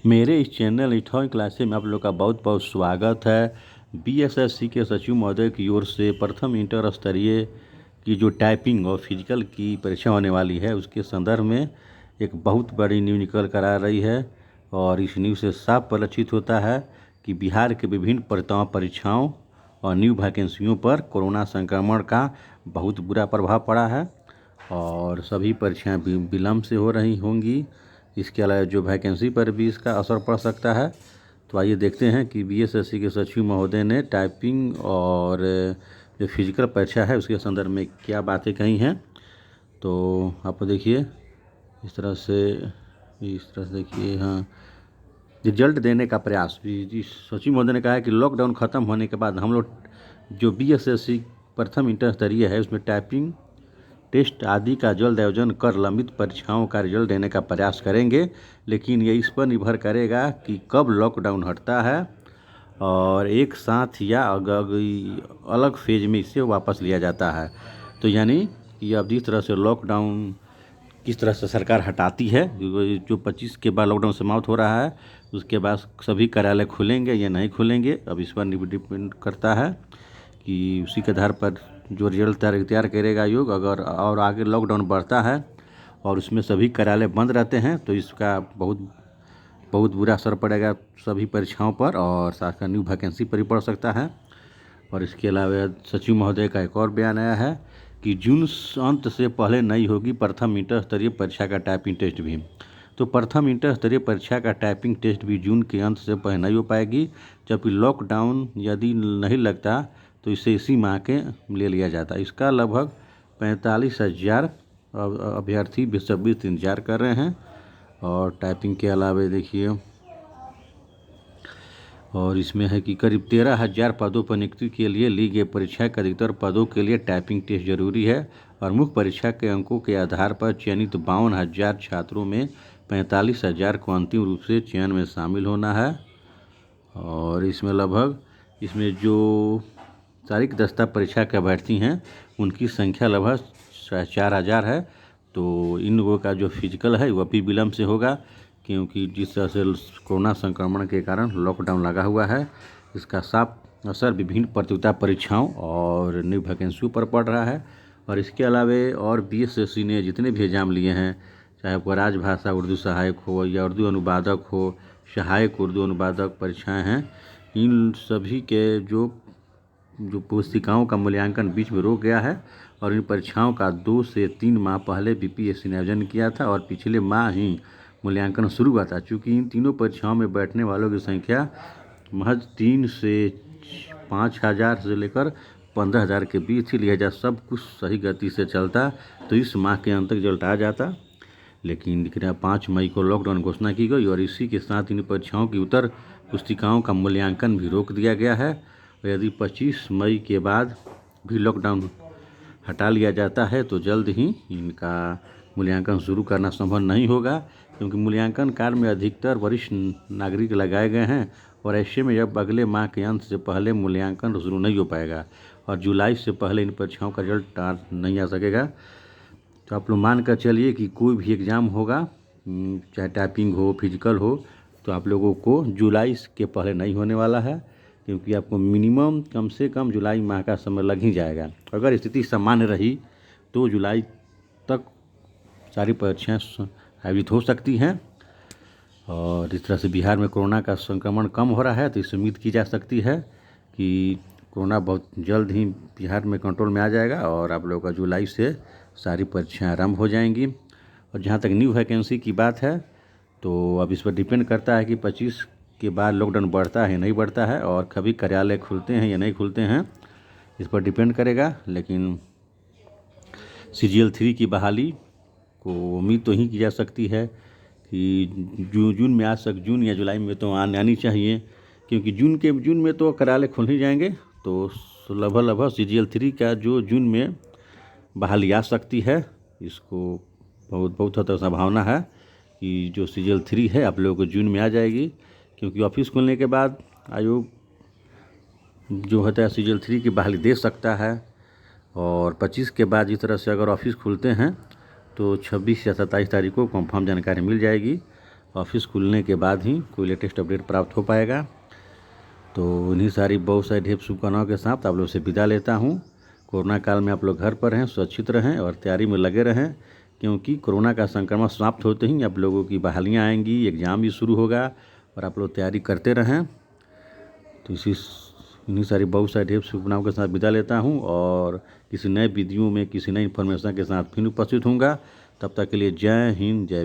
मेरे इस channel इठॉन classes में आप लोग का बहुत बहुत स्वागत है। बीएसएससी के सचिव महोदय की ओर से प्रथम इंटर स्तरीय की जो टाइपिंग और फिजिकल की परीक्षा होने वाली है उसके संदर्भ में एक बहुत बड़ी न्यूज़ निकल कर आ रही है। और इस न्यूज़ से साफ परिलक्षित होता है कि बिहार के विभिन्न परीक्षाओं और न्यू वैकेंसियों पर कोरोना संक्रमण का बहुत बुरा प्रभाव पड़ा है और सभी परीक्षाएं विलम्ब से हो रही होंगी। इसके अलावा जो वैकेंसी पर भी इसका असर पड़ सकता है। तो आइए देखते हैं कि बीएसएससी के सचिव महोदय ने टाइपिंग और जो फिजिकल परीक्षा है उसके संदर्भ में क्या बातें कही हैं। तो आप देखिए इस तरह से देखिए। हाँ, रिजल्ट देने का प्रयास भी सचिव महोदय ने कहा है कि लॉकडाउन ख़त्म होने के बाद हम लोग जो बीएसएससी प्रथम इंटर स्तरीय है उसमें टाइपिंग टेस्ट आदि का जल्द आयोजन कर लंबित परीक्षाओं का रिजल्ट देने का प्रयास करेंगे, लेकिन ये इस पर निर्भर करेगा कि कब लॉकडाउन हटता है और एक साथ या अलग फेज में इसे वापस लिया जाता है। तो यानी कि अब जिस तरह से लॉकडाउन किस तरह से सरकार हटाती है, जो 25 के बाद लॉकडाउन समाप्त हो रहा है उसके बाद सभी कार्यालय खुलेंगे या नहीं खुलेंगे, अब इस पर डिपेंड करता है कि उसी के आधार पर जो रिजल्ट तैयार करेगा आयोग। अगर और आगे लॉकडाउन बढ़ता है और उसमें सभी कार्यालय बंद रहते हैं तो इसका बहुत बुरा असर पड़ेगा सभी परीक्षाओं पर और साथ ही न्यू वैकेंसी पर भी पड़ सकता है। और इसके अलावा सचिव महोदय का एक और बयान आया है कि जून अंत से पहले नहीं होगी प्रथम इंटर स्तरीय परीक्षा का टाइपिंग टेस्ट भी। तो प्रथम इंटर स्तरीय परीक्षा का टाइपिंग टेस्ट भी जून के अंत से पहले नहीं हो पाएगी, जबकि लॉकडाउन यदि नहीं लगता तो इसे इसी माह के ले लिया जाता। इसका लगभग 45,000 अभ्यर्थी बेसब्री इंतजार कर रहे हैं। और टाइपिंग के अलावा देखिए और इसमें है कि करीब 13,000 पदों पर नियुक्ति के लिए ली गई परीक्षा के अधिकतर पदों के लिए टाइपिंग टेस्ट जरूरी है और मुख्य परीक्षा के अंकों के आधार पर चयनित 52,000 छात्रों में 45,000 को अंतिम रूप से चयन में शामिल होना है। और इसमें जो शारीरिक दस्ता परीक्षा के अभ्यर्थी हैं उनकी संख्या लगभग 4,000 है। तो इन लोगों का जो फिजिकल है वह भी विलम्ब से होगा, क्योंकि जिस तरह से कोरोना संक्रमण के कारण लॉकडाउन लगा हुआ है इसका साफ असर विभिन्न प्रतियोगिता परीक्षाओं और न्यू वैकेंसियों पर पड़ रहा है। और इसके अलावा और बीएसएससी ने जितने भी एग्जाम लिए हैं, चाहे वो राजभाषा उर्दू सहायक हो या उर्दू अनुवादक हो, सहायक उर्दू अनुवादक परीक्षाएं हैं, इन सभी के जो पुस्तिकाओं का मूल्यांकन बीच में रोक गया है। और इन परीक्षाओं का 2 से 3 माह पहले बीपीएससी ने आयोजन किया था और पिछले माह ही मूल्यांकन शुरू हुआ था। चूँकि इन तीनों परीक्षाओं में बैठने वालों की संख्या महज 3 से 5,000 से लेकर 15,000 के बीच ही लिया जा, सब कुछ सही गति से चलता तो इस माह के अंत तक रिजल्ट आ जाता। लेकिन 5 मई को लॉकडाउन घोषणा की गई और इसी के साथ इन परीक्षाओं की उत्तर पुस्तिकाओं का मूल्यांकन भी रोक दिया गया है। और यदि 25 मई के बाद भी लॉकडाउन हटा लिया जाता है तो जल्द ही इनका मूल्यांकन शुरू करना संभव नहीं होगा, क्योंकि मूल्यांकन कार्य में अधिकतर वरिष्ठ नागरिक लगाए गए हैं और ऐसे में अब अगले माह के अंत से पहले मूल्यांकन शुरू नहीं हो पाएगा और जुलाई से पहले इन परीक्षाओं का रिजल्ट नहीं आ सकेगा। तो आप लोग मान कर चलिए कि कोई भी एग्ज़ाम होगा, चाहे टाइपिंग हो फिजिकल हो, तो आप लोगों को जुलाई के पहले नहीं होने वाला है, क्योंकि आपको मिनिमम कम से कम जुलाई माह का समय लग ही जाएगा। अगर स्थिति सामान्य रही तो जुलाई तक सारी परीक्षाएं आयोजित हो सकती हैं। और इस तरह से बिहार में कोरोना का संक्रमण कम हो रहा है तो इससे उम्मीद की जा सकती है कि कोरोना बहुत जल्द ही बिहार में कंट्रोल में आ जाएगा और आप लोगों का जुलाई से सारी परीक्षाएं आरंभ हो जाएंगी। और जहाँ तक न्यू वैकेंसी की बात है तो अब इस पर डिपेंड करता है कि 25 के बाद लॉकडाउन बढ़ता है या नहीं बढ़ता है और कभी कार्यालय खुलते हैं या नहीं खुलते हैं, इस पर डिपेंड करेगा। लेकिन CGL 3 की बहाली को उम्मीद तो ही की जा सकती है कि जून में जून या जुलाई में तो आनी चाहिए, क्योंकि जून में तो कार्यालय खुल ही जाएंगे। तो लगभग CGL 3 का जो जून में बहाली आ सकती है, इसको बहुत हद तक संभावना है कि जो CGL 3 है आप लोगों को जून में आ जाएगी, क्योंकि ऑफिस खुलने के बाद आयोग जो होता है CGL 3 की बहाली दे सकता है। और 25 के बाद इस तरह से अगर ऑफिस खुलते हैं तो 26 या 27 तारीख को कंफर्म जानकारी मिल जाएगी ऑफिस खुलने के बाद ही कोई लेटेस्ट अपडेट प्राप्त हो पाएगा। तो इन्हीं सारी बहुत सारी ढेर शुभकामनाओं के साथ आप लोग से विदा लेता हूँ। कोरोना काल में आप लोग घर पर रहें, सुरक्षित रहें और तैयारी में लगे रहें, क्योंकि कोरोना का संक्रमण समाप्त होते ही आप लोगों की बहालियाँ आएंगी, एग्ज़ाम भी शुरू होगा और आप लोग तैयारी करते रहें। तो इन्हीं सारी बहुत सारी ढेर शुभकामनाओं के साथ विदा लेता हूँ और किसी नए वीडियो में किसी नए इन्फॉर्मेशन के साथ फिर उपस्थित होऊंगा। तब तक के लिए जय हिंद, जय